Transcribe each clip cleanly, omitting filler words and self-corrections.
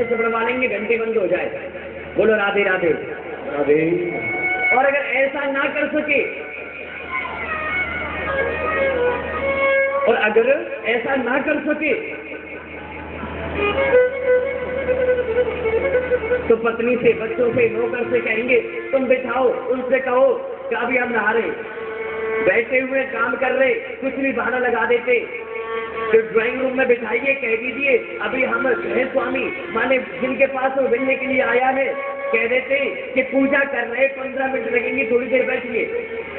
से बनवा लेंगे, घंटे बंद हो जाए। बोलो राधे राधे राधे। और अगर ऐसा ना कर सके, और अगर ऐसा ना कर सके तो पत्नी से, बच्चों से, नौकर से कहेंगे तुम बिठाओ, उनसे कहो कि अभी हम नहा रहे, बैठे हुए काम कर रहे, कुछ भी बहाना लगा देते। तो ड्राइंग रूम में बिठाइए, कह दीजिए अभी हम गृह स्वामी माने जिनके पास वो मिलने के लिए आया है, कह देते कि पूजा कर रहे, 15 मिनट लगेंगे, थोड़ी देर बैठिए।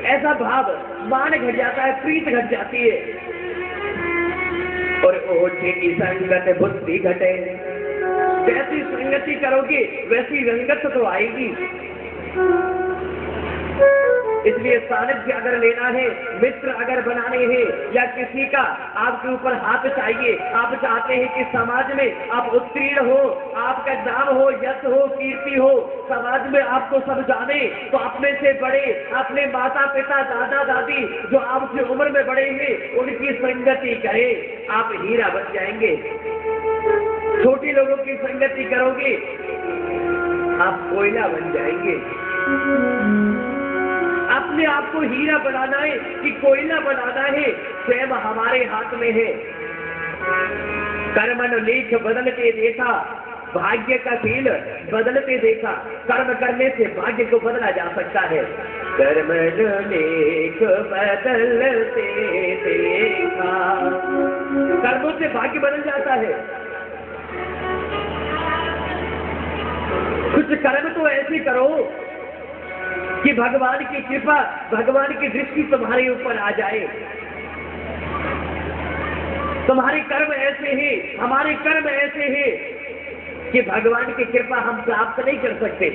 ऐसा भाव, मान घट जाता है, प्रीत घट जाती है। और ओछे की संगत बुद्धि घटे। जैसी संगति करोगे वैसी रंगत तो आएगी। इसलिए सानिध्य अगर लेना है, मित्र अगर बनाने हैं, या किसी का आपके ऊपर हाथ चाहिए, आप चाहते हैं कि समाज में आप उत्तीर्ण हो, आपका नाम हो, यश हो, कीर्ति हो, समाज में आपको सब जाने, तो अपने से बड़े, अपने माता पिता, दादा दादी जो आपकी उम्र में बड़े हैं, उनकी संगति करें, आप हीरा बन जाएंगे। छोटे लोगों की संगति करोगे आप कोयला बन जाएंगे। अपने आप को हीरा बनाना है कि कोयला बनाना है, स्वयं हमारे हाथ में है। कर्मन लेख बदलते देखा, भाग्य का खेल बदलते देखा। कर्म करने से भाग्य को बदला जा सकता है। कर्मन लेख बदलते देखा, कर्मों से भाग्य बदल जाता है। कुछ कर्म तो ऐसे करो कि भगवान की कृपा, भगवान की दृष्टि तुम्हारे ऊपर आ जाए। तुम्हारे कर्म ऐसे हैं, हमारे कर्म ऐसे हैं कि भगवान की कृपा हम प्राप्त नहीं कर सकते।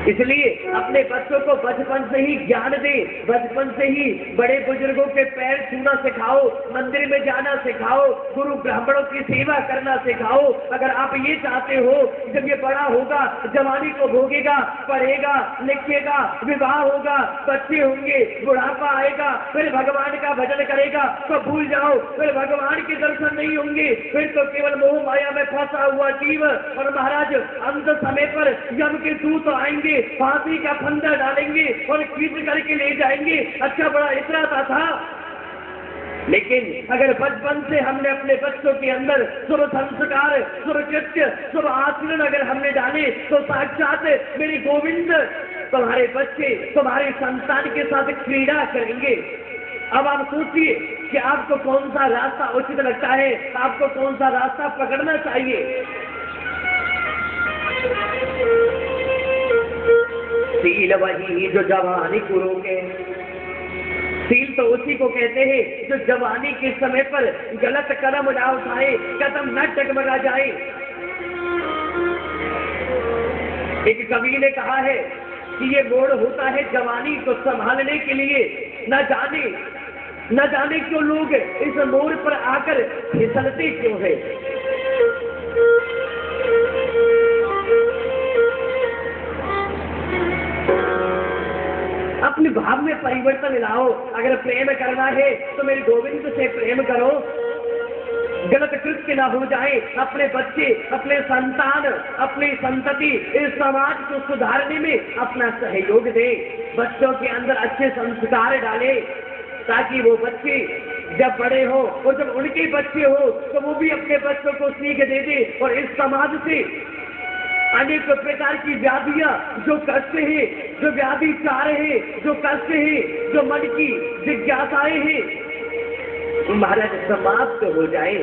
इसलिए अपने बच्चों को बचपन से ही ज्ञान दे, बचपन से ही बड़े बुजुर्गों के पैर छूना सिखाओ, मंदिर में जाना सिखाओ, गुरु ब्राह्मणों की सेवा करना सिखाओ। अगर आप ये चाहते हो जब ये बड़ा होगा, जवानी को भोगेगा, पढ़ेगा, लिखेगा, विवाह होगा, बच्चे होंगे, बुढ़ापा आएगा, फिर भगवान का भजन करेगा, तो भूल जाओ, फिर भगवान के दर्शन नहीं होंगे, फिर तो केवल मोह माया में फंसा हुआ जीव। और महाराज अंत समय पर यम के दूत आएंगे, फांसी का फंदा डालेंगे और खींच करके ले जाएंगे। अच्छा बड़ा इतराता था, लेकिन अगर बचपन से हमने अपने बच्चों के अंदर शुभ संस्कार, शुभ कृत्य, शुभ आचरण अगर हमने डाले, तो साक्षात मेरे गोविंद तुम्हारे बच्चे, तुम्हारे संतान के साथ क्रीड़ा करेंगे। अब आप सोचिए कि आपको कौन सा रास्ता उचित लगता है, आपको कौन सा रास्ता पकड़ना चाहिए। सील वही जो जवानी को रोके। सील तो उसी को कहते हैं जो जवानी के समय पर गलत कदम ना उठाए, कदम न डगमगा जाए। एक कवि ने कहा है कि ये मोड़ होता है जवानी को संभालने के लिए। न जाने क्यों लोग इस मोड़ पर आकर फिसलते क्यों है। अपने भाव में परिवर्तन लाओ। अगर प्रेम करना है तो मेरे गोविंद से प्रेम करो, गलत कृत्य ना हो जाए। अपने बच्चे, अपने संतान, अपनी संतति, इस समाज को सुधारने में अपना सहयोग दे। बच्चों के अंदर अच्छे संस्कार डाले ताकि वो बच्चे जब बड़े हो और जब उनके बच्चे हो तो वो भी अपने बच्चों को सीख दे दे। और इस समाज से अनेक प्रकार की व्याधियां, जो कष्ट है, जो व्याधि चाह रहे, जो कष्ट है, जो मन की जिज्ञासाएं हैं, महाराज समाप्त हो जाए।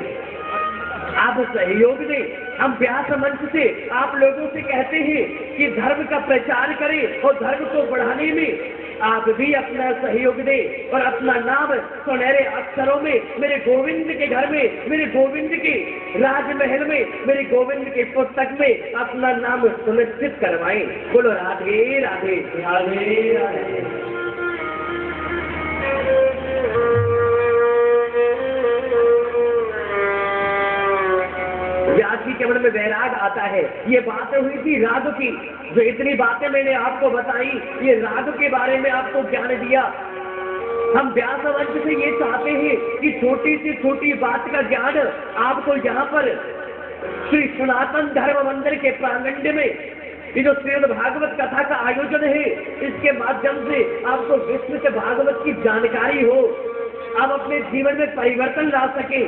आप सहयोग दें। हम व्यास मंच से आप लोगों से कहते हैं कि धर्म का प्रचार करें और धर्म को बढ़ाने में आप भी अपना सहयोग दें और अपना नाम सुनहरे अक्षरों में मेरे गोविंद के घर में, मेरे गोविंद के राजमहल में, मेरे गोविंद के पुस्तक में अपना नाम सुनिश्चित करवाएं। बोलो राधे राधे राधे राधे। व्यास जी के मन में वैराग आता है। ये बातें हुई थी राग की, जो इतनी बातें मैंने आपको बताई, ये राग के बारे में आपको ज्ञान दिया। हम व्यासवंश से ये चाहते हैं कि छोटी से छोटी बात का ज्ञान आपको यहाँ पर श्री सनातन धर्म मंदिर के प्रांगण में ये जो श्रीमद् भागवत कथा का आयोजन है, इसके माध्यम से आपको विस्तृत भागवत की जानकारी हो, आप अपने जीवन में परिवर्तन ला सके।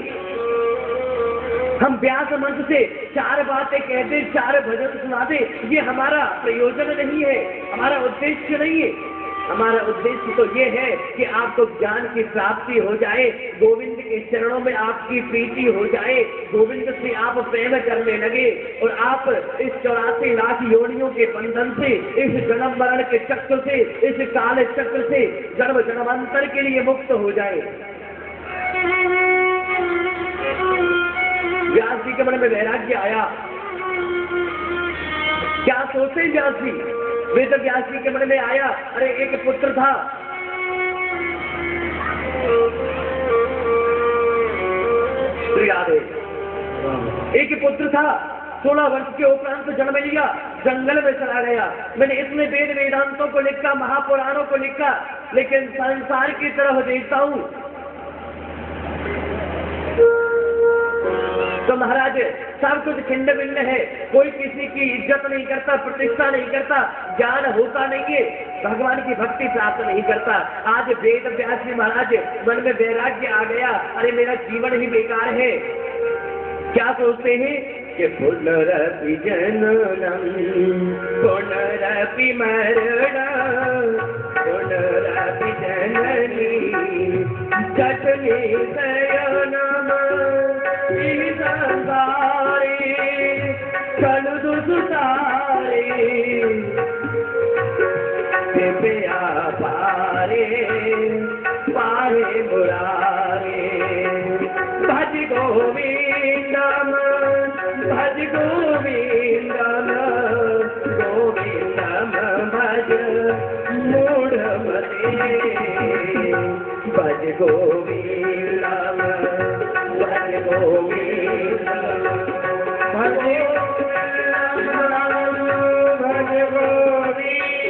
हम व्यास मंच से 4 बातें कहते, 4 भजन सुनाते, ये हमारा प्रयोजन नहीं है, हमारा उद्देश्य नहीं है। हमारा उद्देश्य तो ये है कि आपको ज्ञान की प्राप्ति हो जाए, गोविंद के चरणों में आपकी प्रीति हो जाए, गोविंद से आप प्रेम करने लगे और आप इस 84 लाख योनियों के बंधन से, इस जन्म मरण के चक्र से, इस काल चक्र से जन्म जन्मांतर के लिए मुक्त हो जाए। व्यास जी के मन में वैराग्य आया। क्या सोचते व्यास जी? वेद व्यास जी के मन में आया, अरे एक पुत्र था, एक पुत्र था, 16 वर्ष के उपरांत जन्म लिया, जंगल में चला गया। मैंने इसमें वेद वेदांतों को लिखा, महापुराणों को लिखा, लेकिन संसार की तरफ देखता हूं तो महाराज सब कुछ खिंड भिंड है, कोई किसी की इज्जत नहीं करता, प्रतिष्ठा नहीं करता, ज्ञान होता नहीं है, भगवान की भक्ति प्राप्त नहीं करता। आज वेद व्यास जी महाराज मन में वैराग्य आ गया, अरे मेरा जीवन ही बेकार है। क्या सोचते हैं कि पुनरपि जननम पुनरपि मरणम पुनरपि जननी जठनी शयनम संसारे चलु दुसुतारे कृपया पारे पारे मुरारे भज गोविंदम भज गोविंदम गोविंदम भज मूढ़मते भज गोविंदम भज गोविंदम भज भज गोविंदम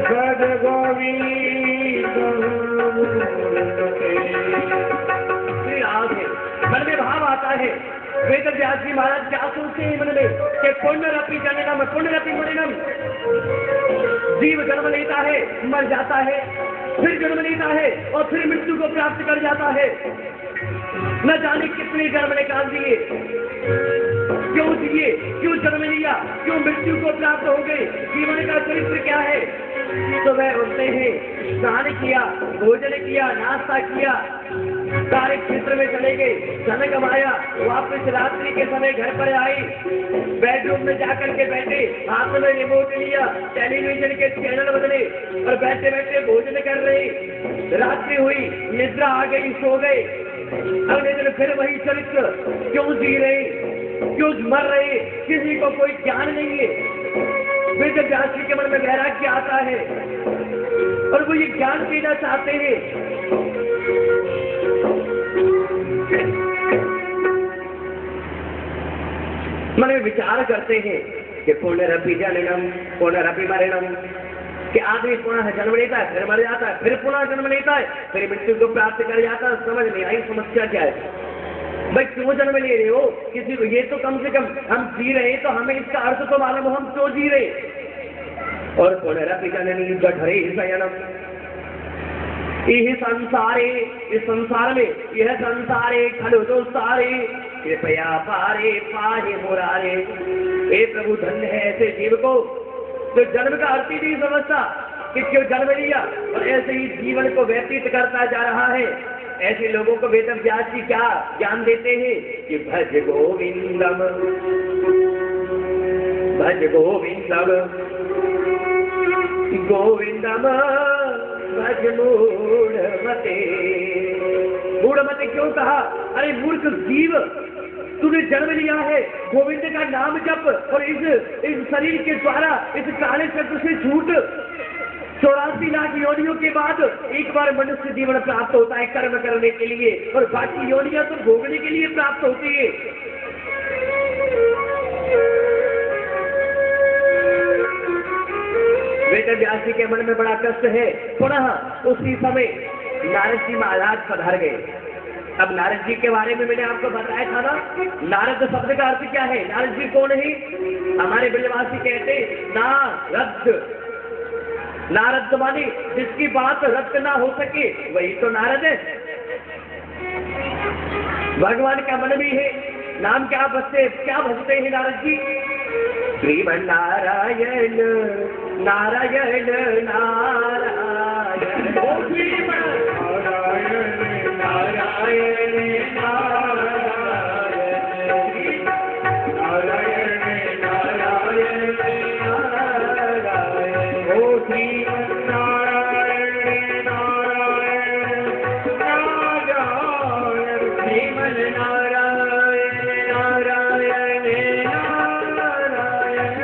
भज गोविंदम। मन में भाव आता है, वेद व्यास जी महाराज क्या सोचते हैं मन में कि पुनरपि जननम पुनरपि मरणम, जीव जन्म लेता है, मर जाता है, फिर जन्म लेता है और फिर मृत्यु को प्राप्त कर जाता है। न जाने कितने जन्म निकाल दिए, क्यों दिए, क्यों जन्म लिया, क्यों मृत्यु को प्राप्त हो गए, जीवन का चरित्र क्या है। तो वह उठते हैं, स्नान किया, भोजन किया, नाश्ता किया, कार्य क्षेत्र में चले गए, धन कमाया, वापस रात्रि के समय घर पर आई, बेडरूम में जाकर के बैठे, हाथ में रिमोट लिया, टेलीविजन के चैनल बदले और बैठे बैठे भोजन कर रहे। रात्रि हुई, निद्रा आ गई, सो गए। अगले दिन फिर वही चरित्र, क्यों जी रहे, क्यों मर रहे, किसी को कोई ज्ञान नहीं है। वेद व्यास जी के मन में वैराग्य आता है और वो ये ज्ञान देना चाहते हैं। मन में विचार करते हैं कि पुनरपि जननम पुनरपि मरणम, कि आदमी पुनः जन्म लेता है, फिर मर जाता है, फिर पुनः जन्म लेता है, फिर मृत्यु को प्राप्त कर जाता है। समझ नहीं आई समस्या क्या है भाई, क्यों जन्म ले रहे हो किसी को? ये तो कम से कम हम जी रहे तो हमें इसका अर्थ तो मालूम हो, हम क्यों जी रहे। और पुनरपि जननी जठरे शयनम, यह संसारे, इस संसार में, यह संसारे खलु दुस्सारे कृपया पारे पाहे मुरारे। हे प्रभु धन्य है ऐसे जीव को जो जन्म का अर्थ ही नहीं समझता कि क्यों जन्म लिया और ऐसे ही जीवन को व्यतीत करता जा रहा है। ऐसे लोगों को वेद व्यास जी क्या ज्ञान देते हैं कि भज गोविंदम गोविंदम भज मूढ़मते। मूढ़मते क्यों कहा? अरे मूर्ख जीव, तूने जन्म लिया है, गोविंद का नाम जप और इस शरीर के द्वारा इस काले चक्र से छूट। 84 लाख योनियों के बाद एक बार मनुष्य जीवन प्राप्त होता है कर्म करने के लिए, और बाकी योनियां तो भोगने के लिए प्राप्त होती है। वेद व्यास जी के मन में बड़ा कष्ट है। पुनः उसी समय नारद जी महाराज पधार गए। अब नारद जी के बारे में मैंने आपको बताया था ना, नारद शब्द का अर्थ क्या है? नारद जी कौन है? हमारे ब्रजवासी कहते नारद। नारद माने जिसकी बात रद्द ना हो सके वही तो नारद है। भगवान का मन भी है। नाम क्या भजते हैं नारद जी? श्रीमन नारायण नारायण नारायण, श्रीमन नारायण नारायण नारायण नारायण नारायण, ओ श्रीमन नारायण नारायण नारायण, श्रीमन नारायण नारायण नारायण, ओ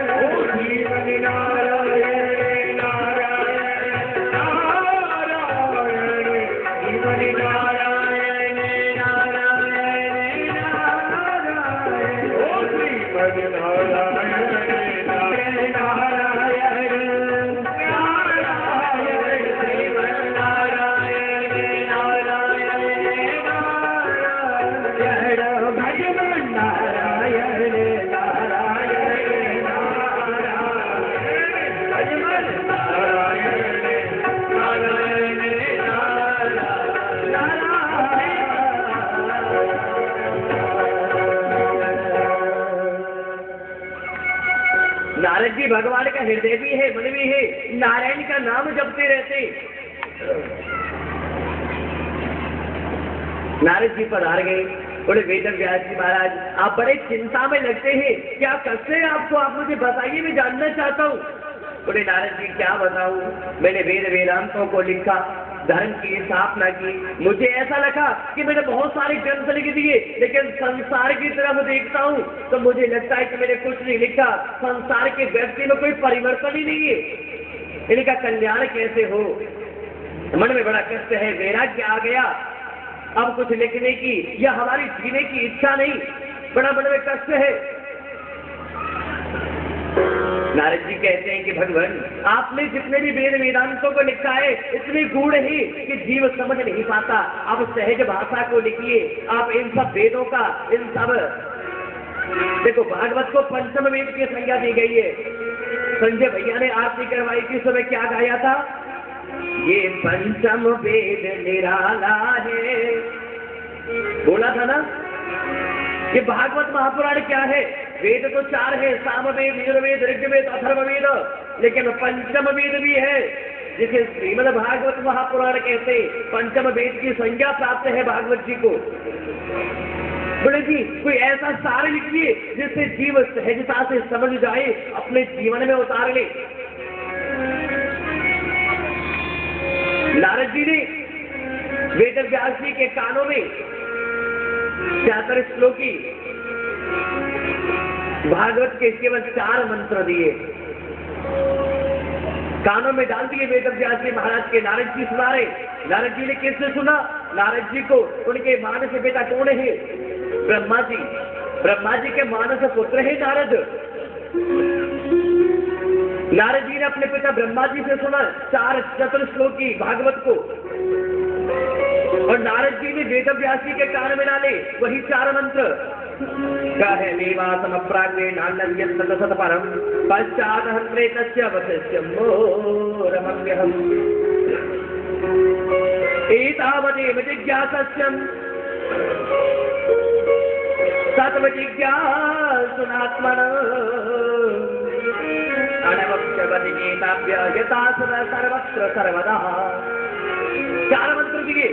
श्रीमन नारायण नारायण नारायण, श्रीमन नारायण नारायण नारायण, ओ श्रीमन नारायण नारायण नारायण नारायण, श्रीमन नारायण नारायण नारायण, भगवान नारायण नारायण नारायण, भगवान नारायण नारायण नारद जी भगवान का हृदय भी है, मन भी है, नारायण का नाम जपते रहते। नारद जी पधार गए। बोले वेद व्यास जी महाराज, आप बड़े चिंता में लगते हैं, क्या कष्ट है आपको? आप मुझे बताइए, मैं जानना चाहता हूँ। बोले नारद जी क्या बताऊं, मैंने वेद वेदांतों को लिखा, धर्म की स्थापना की, मुझे ऐसा लगा कि मैंने बहुत सारे ग्रंथ लिख दिए, लेकिन संसार की तरफ देखता हूँ तो मुझे लगता है कि मैंने कुछ नहीं लिखा। संसार के व्यक्ति में कोई परिवर्तन ही नहीं है, इनका कल्याण कैसे हो? मन में बड़ा कष्ट है, वैराग्य आ गया। अब कुछ लिखने की या हमारी जीने की इच्छा नहीं, बड़ा मन में कष्ट है। नारद जी कहते हैं कि भगवान, आपने जितने भी वेद वेदांतों को लिखा है इतने गूढ़ ही कि जीव समझ नहीं पाता। आप सहज भाषा को लिखिए। आप इन सब वेदों का, इन सब, देखो भागवत को पंचम वेद की संज्ञा दी गई है। संजय भैया ने आरती करवाई थी, समय क्या गाया था? ये पंचम वेद निराला है, बोला था ना। ये भागवत महापुराण क्या है? वेद तो 4 है, सामवेद, यजुर्वेद, ऋग्वेद, अथर्ववेद, लेकिन पंचम वेद भी है जिसे श्रीमद् भागवत महापुराण कहते। पंचम वेद की संज्ञा प्राप्त है भागवत जी को। बोले जी कोई ऐसा सार लिखिए जिससे जीव सहजता से समझ जाए, अपने जीवन में उतार ले। नारद जी ने वेद व्यास जी के कानों में 76 श्लोकी भागवत के केवल 4 मंत्र दिए, कानों में डाल दिए वेद व्यास जी महाराज के। नारद जी सुना रहे। नारद जी ने किससे सुना? नारद जी को उनके मानस बेटा कौन है? ब्रह्मा जी। ब्रह्मा जी के मानस पुत्र है नारद। नारद जी ने अपने पिता ब्रह्मा जी से सुना 4 चतुर्श्लोकी भागवत को, और नारद जी ने वेद व्यास जी के कान में डाले वही 4 मंत्र। कहे निवासम प्राग्ने नान्यं सत परम पश्चात् हन्त्रेतस्य वशस्य मोरमम्यहम् एतावदेव जिज्ञासस्यम् तत्त्वजिज्ञासुनात्मनः अनवक्ष्यवदिगीताभ्य यथा सर्वत्र सर्वदा। 4 मंत्र दिए।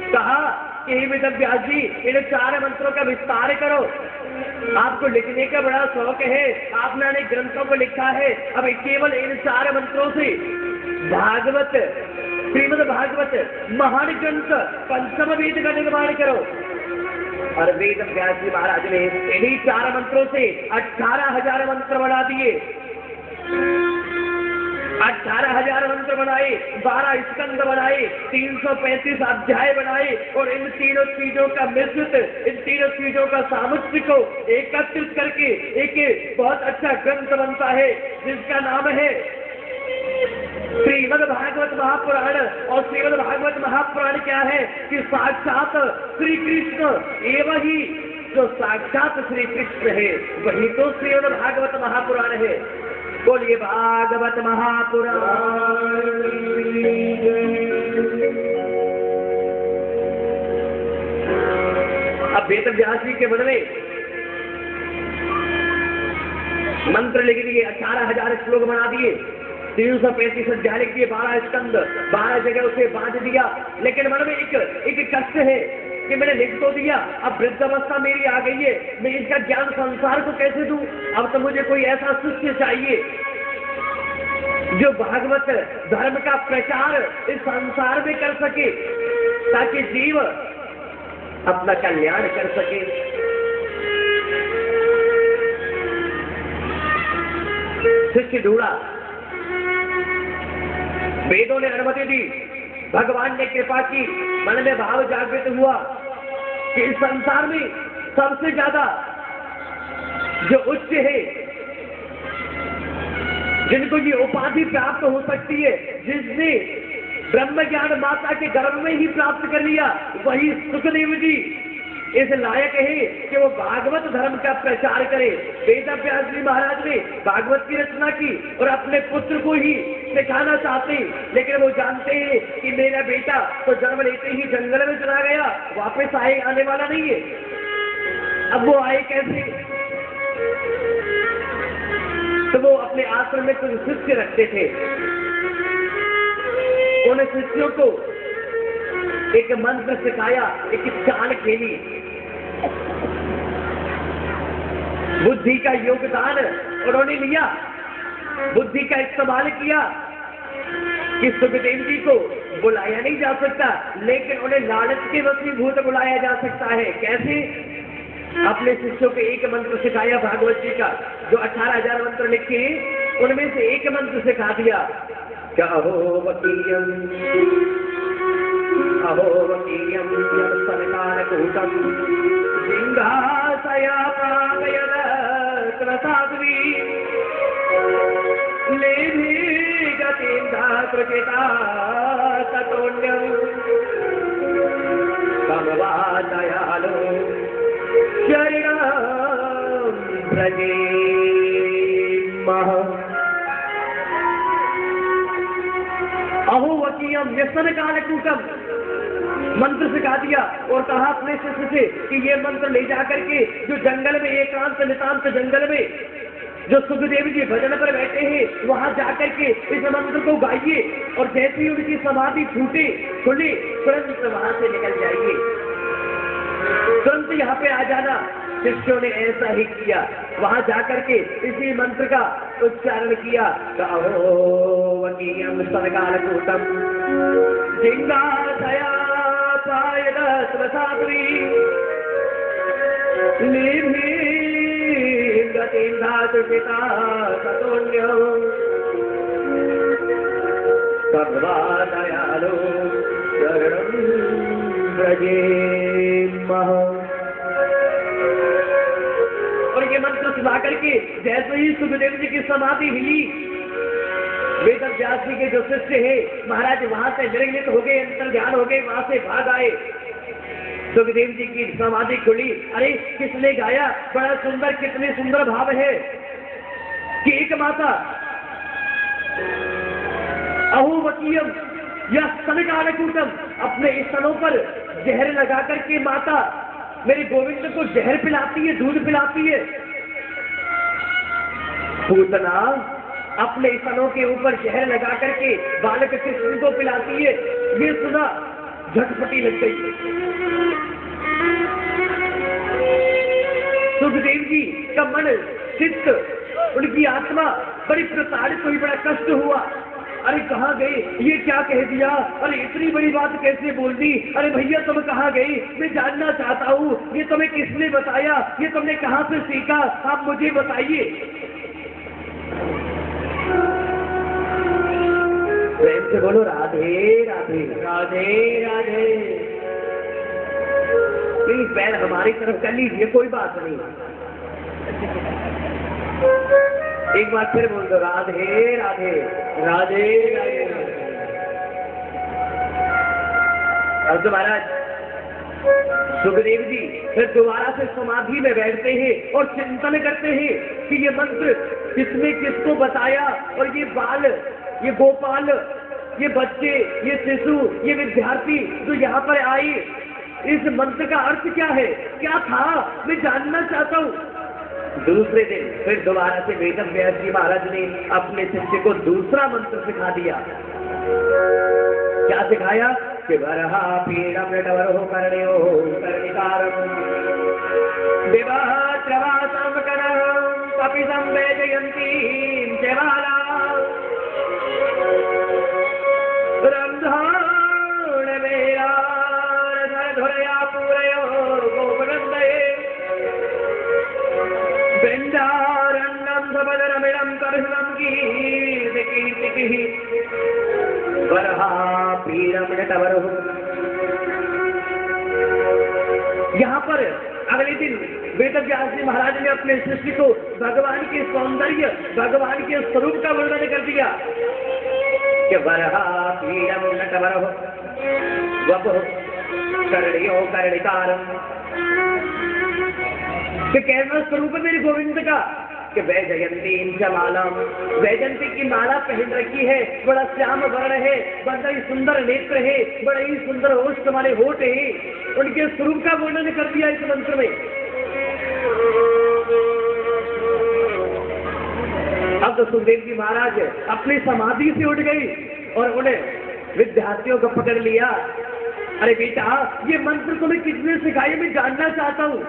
कहा कि वेद व्यास जी इन 4 मंत्रों का विस्तार करो। आपको लिखने का बड़ा शौक है, आपने अनेक ग्रंथों को लिखा है, अब केवल इन 4 मंत्रों से भागवत, श्रीमद् भागवत महान ग्रंथ पंचम वेद का निर्माण करो। और वेद व्यास जी महाराज ने इन्हीं 4 मंत्रों से 18,000 मंत्र बना दिए। 18,000 मंत्र बनाए, 12 स्कंद बनाए, 335 अध्याय बनाए, और इन तीनों चीजों का मिश्रित, इन तीनों चीजों का सामर्थ्य को एकत्रित करके एक बहुत अच्छा ग्रंथ बनता है जिसका नाम है श्रीमद् भागवत महापुराण, और श्रीमद् भागवत महापुराण क्या है कि साक्षात श्री कृष्ण एवं ही जो साक्षात श्री कृष्ण है वही तो श्रीमद् भागवत महापुराण है। बोलिए भागवत महापुराण। अब वेद व्यास जी के मन में मंत्र लिख दिए, 18,000 श्लोक बना दिए, 335 अध्याय लिख दिए, 12 स्कंद, 12 जगह उसे बांध दिया। लेकिन मन में एक कष्ट है कि मैंने लिख तो दिया, अब वृद्ध अवस्था मेरी आ गई है, मैं इसका ज्ञान संसार को कैसे दूं? अब तो मुझे कोई ऐसा शिष्य चाहिए जो भागवत धर्म का प्रचार इस संसार में कर सके, ताकि जीव अपना कल्याण कर सके। शिष्य ढूंढा, वेदों ने अनुमति दी, भगवान ने कृपा की, मन में भाव जागृत हुआ कि इस संसार में सबसे ज्यादा जो उच्च है, जिनको ये उपाधि प्राप्त हो सकती है, जिसने ब्रह्म ज्ञान माता के गर्भ में ही प्राप्त कर लिया, वही सुखदेव जी इस लायक है कि वो भागवत धर्म का प्रचार करे। वेद व्यास जी महाराज ने भागवत की रचना की और अपने पुत्र को ही सिखाना चाहते, लेकिन वो जानते हैं कि मेरा बेटा तो जन्म लेते ही जंगल में चला गया, वापस आने वाला नहीं है। अब वो आए कैसे? तो वो अपने आश्रम में कुछ शिष्य रखते थे, उन शिष्यों को एक मंत्र सिखाया, एक चाल खेली, बुद्धि का योगदान उन्होंने लिया, बुद्धि का इस्तेमाल किया कि सुखदेव जी को बुलाया नहीं जा सकता, लेकिन उन्हें लालच के वशीभूत बुलाया जा सकता है। कैसे? अपने शिष्यों को एक मंत्र सिखाया भागवत जी का, जो 18,000 मंत्र लिखे, उनमें से एक मंत्र सिखा दिया। अहो वकीयम सरकारकूटम सिंहासया साध्वी लेभि गतिं धातृचिता ततोऽन्यं समवादयालो शरणं व्रजेमः। अहो वकीयम व्यसन कालकूटम मंत्र सिखा दिया और कहा अपने शिष्य से कि ये मंत्र ले जाकर के जो जंगल में, एकांत नितांत जंगल में जो सुखदेव जी भजन पर बैठे हैं, वहां जाकर के इस मंत्र को गाइए, और जैसे ही उनकी समाधि फूटे खुले, तुरंत वहां से निकल जाइए, तुरंत यहाँ पे आ जाना। शिष्यों ने ऐसा ही किया, वहां जाकर के इसी मंत्र का उच्चारण किया। वकीयम सरकारकूटम जिंगादया साध्वी लेभि गतिं धातृचिता ततोऽन्यं सर्वदयालो शरणं व्रजेमः। और ये मंत्र सुना करके जैसे ही सुखदेव जी की समाधि हिली, वेद व्यास जी के जो शिष्य है महाराज वहां से निर्गमित हो गए, अंतर ध्यान हो गए, वहां से भाग आए। सुखदेव जी की समाधि खुली। अरे किसने गाया? बड़ा सुंदर, कितने सुंदर भाव है कि एक माता अहोवकीयम या स्तनकालकूटम अपने स्तनों पर जहर लगा करके माता मेरे गोविंद को जहर पिलाती है, दूध पिलाती है। पूतना अपने स्तनों के ऊपर जहर लगा करके बालक कृष्ण को पिलाती है। ये सुना झटपटी लग गई। सुखदेव जी का मन, चित्त, उनकी आत्मा बड़ी प्रताड़ित हुई, बड़ा कष्ट हुआ। अरे कहाँ गए? ये क्या कह दिया? अरे इतनी बड़ी बात कैसे बोल दी? अरे भैया तुम कहाँ गए? मैं जानना चाहता हूँ, ये तुम्हें किसने बताया? ये तुमने कहाँ से सीखा? आप मुझे बताइए। प्रेम से बोलो राधे राधे राधे राधे। प्लीज पैर हमारी तरफ कर लीजिए, कोई बात नहीं। एक बार फिर बोल दो, राधे राधे राधे राधे। अब तो महाराज सुखदेव जी फिर दोबारा से समाधि में बैठते हैं और चिंतन करते हैं कि ये मंत्र किसने किसको बताया, और ये बाल, ये गोपाल, ये बच्चे, ये शिशु, ये विद्यार्थी जो यहाँ पर आए, इस मंत्र का अर्थ क्या है, क्या था, मैं जानना चाहता हूँ। दूसरे दिन फिर दोबारा से वेद व्यास जी महाराज ने अपने शिष्य को दूसरा मंत्र सिखा दिया। क्या सिखाया कि वरहा पीड़म नटवरो कर्ण्यो कर्णिकारम विवाह त्रवासम करम कपिसं वैजयन्तीं जयमाला ब्रह्माण वेराधरधरया पूरयो गोपनन्दये वृन्दारण्यं सबदरमिडं कर्षणं कीर्तिकीर्तिकिः वरहा पीड़म नटवरो। यहाँ पर अगले दिन वेद व्यास जी महाराज ने अपने शिष्य को भगवान के सौंदर्य, भगवान के स्वरूप का वर्णन कर दिया कि वरहा पीड़म नटवरो वपुः कर्ण्यो कर्णिकारम्, कि कैसा स्वरूप है मेरे गोविंद का, कि वैजयंतीं च मालाम, वैजयंती की माला पहन रखी है, बड़ा श्याम वर्ण है, बड़ा ही सुंदर नेत्र है, बड़ा ही सुंदर होष्ठ वाले होठ है, उनके स्वरूप का वर्णन कर दिया इस मंत्र में। अब तो सुखदेव जी महाराज अपनी समाधि से उठ गई और उन्हें विद्यार्थियों को पकड़ लिया। अरे बेटा, ये मंत्र तुम्हें किसने सिखाया, मैं जानना चाहता हूँ।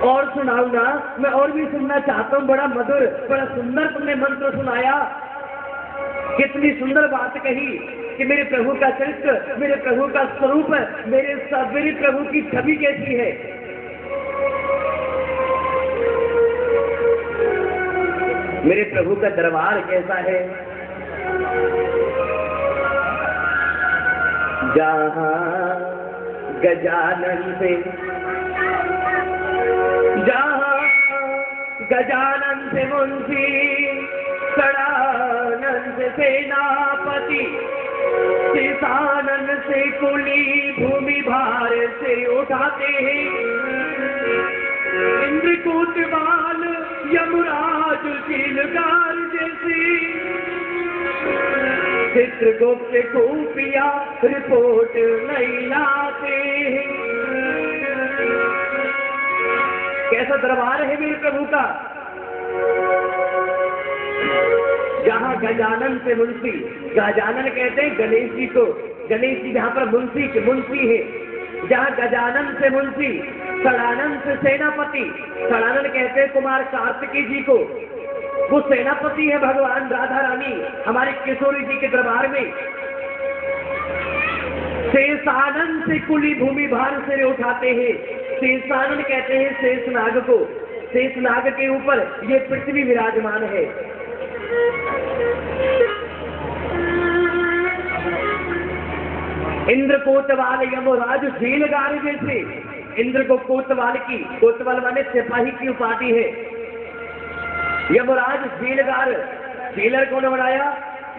और सुनाऊ ना, मैं और भी सुनना चाहता हूँ। बड़ा मधुर, बड़ा सुंदर तुमने मंत्र सुनाया, कितनी सुंदर बात कही कि मेरे प्रभु का चरित्र, मेरे प्रभु का स्वरूप, मेरे प्रभु की छवि कैसी है। मेरे प्रभु का दरबार कैसा है। जहाँ गजानन से, जहाँ गजानन से मुंशी, सड़ानन से सेनापति, किसानन से कुली भूमि भार से उठाते हैं, इंद्रकूट बाल यमराज शीलगार जैसे, चित्रगुप्त खूफिया रिपोर्ट नहीं लाते हैं। कैसा दरबार है मेरे प्रभु का। जहाँ गजानन से मुंशी, गजानन कहते हैं गणेश जी को, गणेश जी जहाँ पर मुंशी है, जहाँ गजानन से मुंशी, सड़ानन से सेनापति, सड़ानन कहते हैं कुमार कार्तिकी जी को, वो सेनापति है भगवान राधा रानी हमारे किशोरी जी के दरबार में। शेषानन से कुली भूमि भार से उठाते हैं, शेषानन कहते हैं शेषनाग को, शेषनाग के ऊपर ये पृथ्वी विराजमान है। इंद्र कोतवाल यमराज झीलगार जैसे, इंद्र को कोतवाल की, कोतवाल माने सिपाही की उपाधि है। यमराज झीलगार, झीलर कौन बनाया,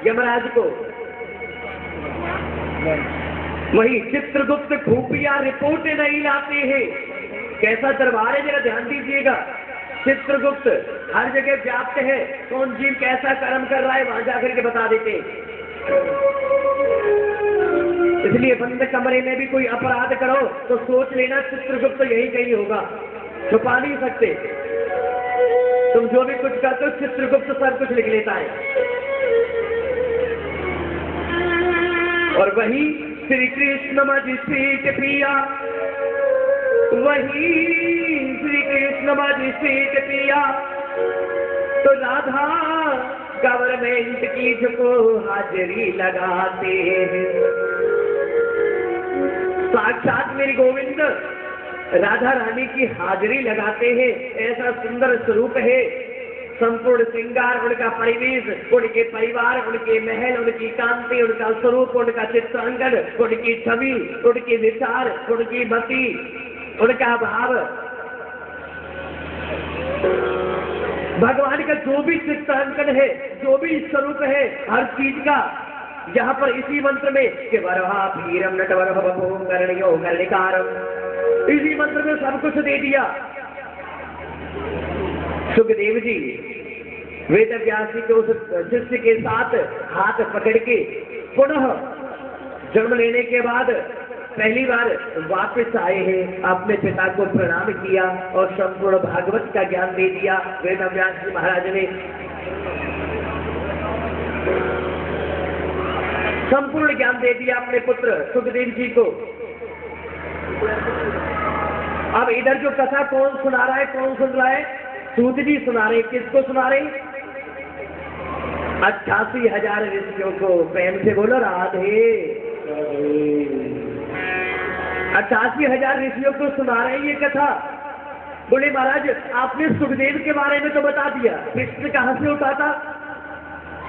यमराज को। वही चित्रगुप्त खूफिया रिपोर्ट नहीं लाते हैं। कैसा दरबार है, जरा ध्यान दीजिएगा। चित्रगुप्त हर जगह व्याप्त है, कौन जीव कैसा कर्म कर रहा है वहां जाकर के बता देते हैं। इसलिए बंद कमरे में भी कोई अपराध करो तो सोच लेना चित्रगुप्त यही कहीं होगा, छुपा नहीं सकते। तुम जो भी कुछ करते हो चित्रगुप्त सब कुछ लिख लेता है। और वही श्री कृष्ण मजिस्ट्रेट प्रिया, वही श्री कृष्ण मजिस्ट्रेट प्रिया, तो राधा गवर्नमेंट की को हाजिरी लगाते हैं। साक्षात मेरी गोविंद राधा रानी की हाजिरी लगाते हैं। ऐसा सुंदर स्वरूप है, संपूर्ण श्रृंगार, उनका परिवेश, उनके परिवार, उनके महल, उनकी कांति, उनका स्वरूप, उनका चित्रांकन, उनकी छवि, उनके विचार, उनकी मति, उनका भाव भगवान का जो भी चित्रांकन है, जो भी स्वरूप है, हर चीज का यहाँ पर इसी मंत्र में कि वरहा भीरम नटवरह बभूम कर्णयो कर्णिकारम, इसी मंत्र में सब कुछ दे दिया। सुखदेव जी वेद व्यास जी के उस शिष्य के साथ हाथ पकड़ के पुनः जन्म लेने के बाद पहली बार वापस आए हैं। अपने पिता को प्रणाम किया और संपूर्ण भागवत का ज्ञान दे दिया वेद व्यास जी महाराज ने। संपूर्ण ज्ञान दे दिया अपने पुत्र सुखदेव जी को। अब इधर जो कथा कौन सुना रहा है, कौन सुन रहा है? सूत जी सुना रहे। किसको सुना रहे? 88,000 ऋषियों को। प्रेम से बोलो राधे। 88,000 ऋषियों को सुना रहे ये कथा। बोले महाराज आपने सुखदेव के बारे में तो बता दिया, प्रश्न कहां से उठा था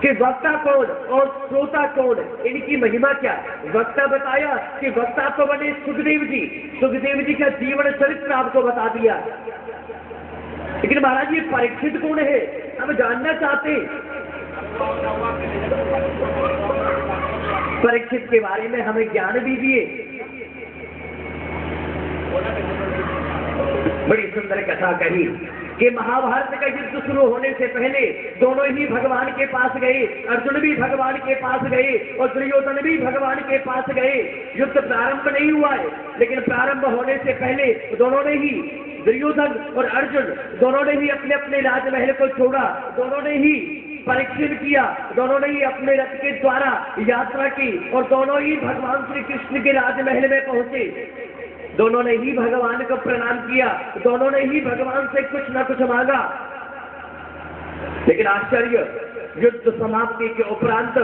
कि वक्ता कौन और श्रोता कौन, इनकी महिमा क्या? वक्ता बताया कि वक्ता तो बने सुखदेव जी, सुखदेव जी का जीवन चरित्र आपको बता दिया। लेकिन महाराज ये परीक्षित कौन है, हम जानना चाहते। परीक्षित के बारे में हमें ज्ञान भी दिए। बड़ी सुंदर कथा कही कि महाभारत का युद्ध शुरू होने से पहले दोनों ही भगवान के पास गए। अर्जुन भी भगवान के पास गए और दुर्योधन भी भगवान के पास गए। युद्ध प्रारंभ नहीं हुआ है, लेकिन प्रारंभ होने से पहले दोनों ने ही, दुर्योधन और अर्जुन दोनों ने ही अपने अपने राजमहल को छोड़ा। दोनों ने ही परीक्षण किया, दोनों ने ही अपने रथ के द्वारा यात्रा की और दोनों ही भगवान श्री कृष्ण के राजमहल में पहुंचे। दोनों ने ही भगवान को प्रणाम किया, दोनों ने ही भगवान से कुछ न कुछ मांगा। लेकिन आश्चर्य, युद्ध समाप्ति के उपरांत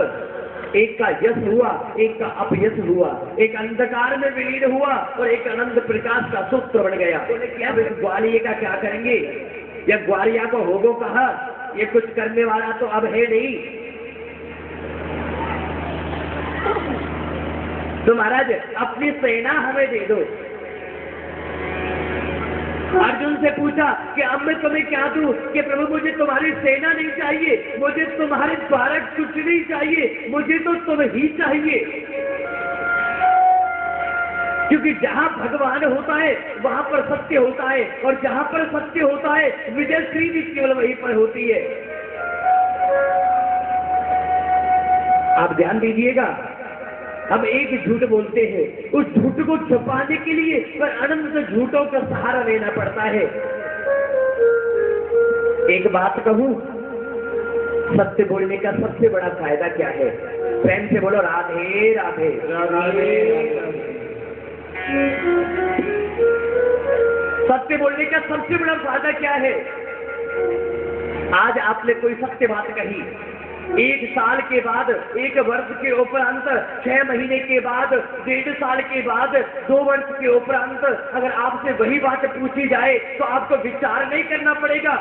एक का यश हुआ, एक का अपयश हुआ, एक अंधकार में विलीन हुआ और एक अनंत प्रकाश का सूत्र बन गया। बोले क्या ग्वालिया का क्या करेंगे, या ग्वालिया को होगो कहा, ये कुछ करने वाला तो अब है नहीं। तो महाराज अपनी सेना हमें दे दो। अर्जुन से पूछा कि अब मैं तुम्हें क्या दूं? कि प्रभु मुझे तुम्हारी सेना नहीं चाहिए, मुझे तुम्हारे द्वारा कुछ नहीं चाहिए, मुझे तो तुम ही चाहिए। क्योंकि जहां भगवान होता है वहां पर सत्य होता है, और जहां पर सत्य होता है विजय श्री भी केवल वहीं पर होती है। आप ध्यान दीजिएगा, हम एक झूठ बोलते हैं, उस झूठ को छुपाने के लिए पर अनंत झूठों का सहारा लेना पड़ता है। एक बात कहूं, सत्य बोलने का सबसे बड़ा फायदा क्या है? प्रेम से बोलो राधे राधे राधे। सत्य बोलने का सबसे बड़ा फायदा क्या है? आज आपने कोई सत्य बात कही, 1 साल के बाद, 1 वर्ष के उपरांत, 6 महीने के बाद, 1.5 साल के बाद, 2 वर्ष के उपरांत अगर आपसे वही बात पूछी जाए तो आपको विचार नहीं करना पड़ेगा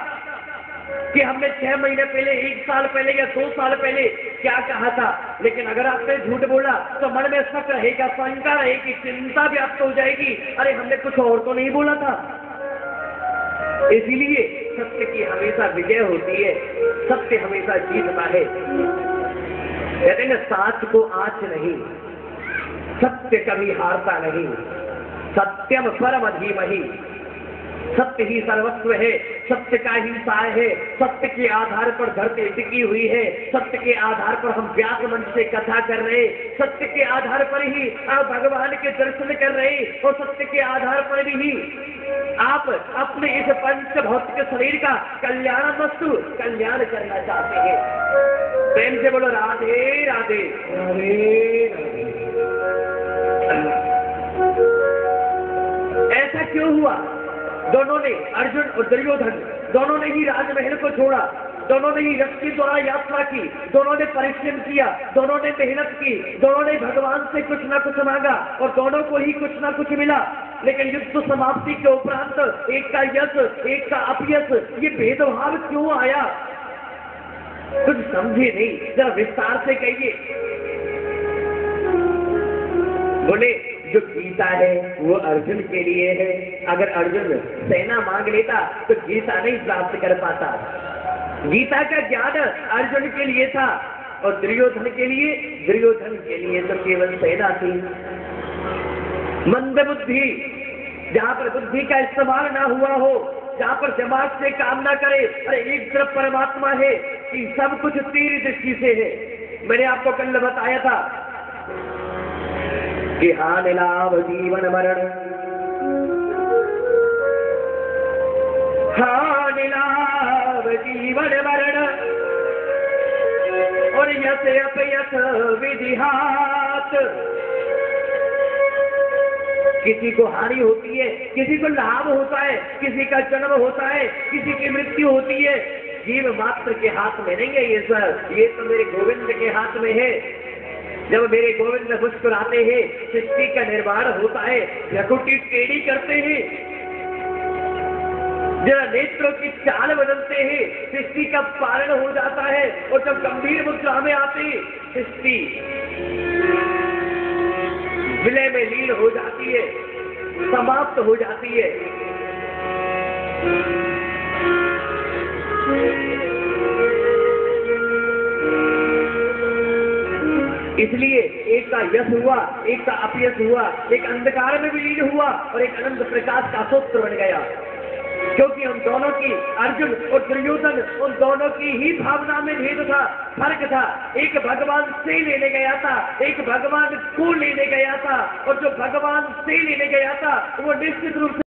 कि हमने 6 महीने पहले, 1 साल पहले या 2 साल पहले क्या कहा था। लेकिन अगर आपने झूठ बोला तो मन में शक रहेगा, शंका रहेगी, चिंता व्याप्त हो जाएगी, अरे हमने कुछ और तो नहीं बोला था। इसीलिए सत्य की हमेशा विजय होती है, सत्य हमेशा जीतता है। कहते हैं साच को आँच नहीं, सत्य कभी हारता नहीं। सत्यम परम धीमहि, सत्य ही सर्वस्व है, सत्य का ही साय है। सत्य के आधार पर धरती टिकी हुई है, सत्य के आधार पर हम व्यास मंच से कथा कर रहे, सत्य के आधार पर ही आप भगवान के दर्शन कर रहे, और सत्य के आधार पर ही आप अपने इस पंच भौतिक शरीर का कल्याण वस्तु कल्याण करना चाहते हैं। प्रेम से बोलो राधे राधे राधे। ऐसा क्यों हुआ? दोनों ने, अर्जुन और दुर्योधन दोनों ने ही राजमहल को छोड़ा, दोनों ने ही रथ के द्वारा यात्रा की, दोनों ने परिश्रम किया, दोनों ने मेहनत की, दोनों ने भगवान से कुछ ना कुछ मांगा और दोनों को ही कुछ ना कुछ मिला। लेकिन युद्ध समाप्ति के उपरांत एक का यश, एक का अपयश, ये भेदभाव क्यों आया? कुछ समझे नहीं, जरा विस्तार से कहिए। बोले जो गीता है वो अर्जुन के लिए है। अगर अर्जुन सेना मांग लेता तो गीता नहीं प्राप्त कर पाता। गीता का ज्ञान अर्जुन के लिए था और दुर्योधन के लिए तो केवल सेना थी। मंद बुद्धि, जहां पर बुद्धि का इस्तेमाल ना हुआ हो, जहां पर दिमाग से काम ना करे, अरे एक तरफ परमात्मा है कि सब कुछ तेरी दृष्टि से है। मैंने आपको कल बताया था कि हानि लाभ जीवन मरण, हानि लाभ जीवन मरण और यश अपयश विधिहात। किसी को हानि होती है, किसी को लाभ होता है, किसी का जन्म होता है, किसी की मृत्यु होती है। जीव मात्र के हाथ में नहीं है ये सर, ये तो मेरे गोविंद के हाथ में है। जब मेरे गोविंद मुस्कुराते हैं सृष्टि का निर्माण होता है, प्रकृति टेढ़ी करते हैं, जरा नेत्रों की चाल बदलते हैं, सृष्टि का पालन हो जाता है। और जब गंभीर मुद्रा में आते सृष्टि विलय में लीन हो जाती है, समाप्त हो जाती है। इसलिए एक का यश हुआ, एक का अपयश हुआ, एक अंधकार में विलीन हुआ और एक अनंत प्रकाश का सूत्र बन गया। क्योंकि हम दोनों की, अर्जुन और दुर्योधन, उन दोनों की ही भावना में भेद था, फर्क था। एक भगवान से लेने गया था, एक भगवान को लेने गया था, और जो भगवान से लेने गया था वो निश्चित रूप से